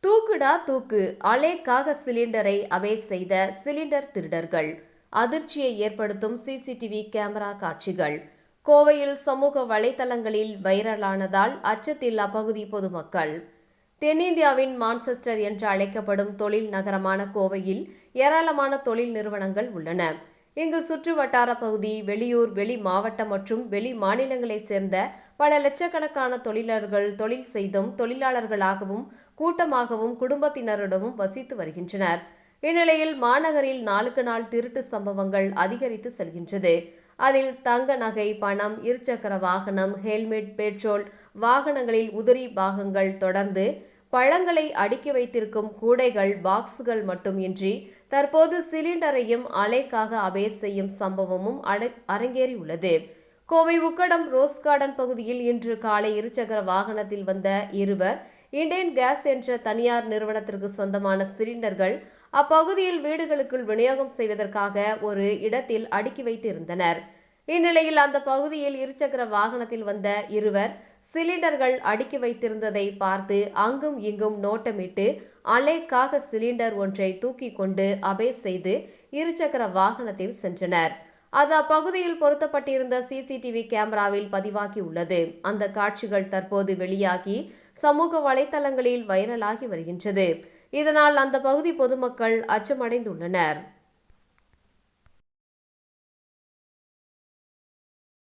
தூக்குடா தூக்கு, அலேக்காக சிலிண்டரை அபேஸ் செய்த சிலிண்டர் திருடர்கள். அதிர்ச்சியை ஏற்படுத்தும் சிசிடிவி கேமரா காட்சிகள். கோவையில் சமூக வலைதளங்களில் வைரலானதால் அச்சத்தில் அப்பகுதி பொதுமக்கள். தென்னிந்தியாவின் மான்செஸ்டர் என்று அழைக்கப்படும் தொழில் நகரமான கோவையில் ஏராளமான தொழில் நிறுவனங்கள் உள்ளன. இங்கு சுற்று வட்டார பகுதி, வெளியூர், வெளி மாவட்டம் மற்றும் வெளி மாநிலங்களைச் சேர்ந்த பல லட்சக்கணக்கான தொழிலர்கள் தொழில் செய்தும் தொழிலாளர்களாகவும் கூட்டமாகவும் குடும்பத்தினரிடமும் வசித்து வருகின்றனர். இந்நிலையில் மாநகரில் நாளுக்கு நாள் திருட்டு சம்பவங்கள் அதிகரித்து செல்கின்றது. அதில் தங்க நகை, பணம், இருசக்கர வாகனம், ஹெல்மெட், பெட்ரோல், வாகனங்களில் உதிரி பாகங்கள், தொடர்ந்து பழங்களை அடுக்கி வைத்திருக்கும் கூடைகள், பாக்ஸ்கள் மட்டும் இன்றி தற்போது சிலிண்டரையும் அலைக்காக அபேஸ் செய்யும் சம்பவமும் அரங்கேறியுள்ளது. கோவை உக்கடம் ரோஸ் கார்டன் பகுதியில் இன்று காலை இருசக்கர வாகனத்தில் வந்த இருவர் இண்டேன் கேஸ் என்ற தனியார் நிறுவனத்திற்கு சொந்தமான சிலிண்டர்கள் அப்பகுதியில் வீடுகளுக்குள் விநியோகம் செய்வதற்காக ஒரு இடத்தில் அடுக்கி வைத்திருந்தனர். இந்நிலையில் அந்த பகுதியில் இருசக்கர வாகனத்தில் வந்த இருவர் சிலிண்டர்கள் அடுக்கி வைத்திருந்ததை பார்த்து அங்கும் இங்கும் நோட்டமிட்டு அலைக்காக சிலிண்டர் ஒன்றை தூக்கி கொண்டு அபேஸ் செய்து இருசக்கர வாகனத்தில் சென்றனர். அது அப்பகுதியில் பொருத்தப்பட்டிருந்த சிசிடிவி கேமராவில் பதிவாகி உள்ளது. அந்த காட்சிகள் தற்போது வெளியாகி சமூக வலைதளங்களில் வைரலாகி வருகின்றது. இதனால் அந்த பகுதி பொதுமக்கள் அச்சமடைந்துள்ளனர்.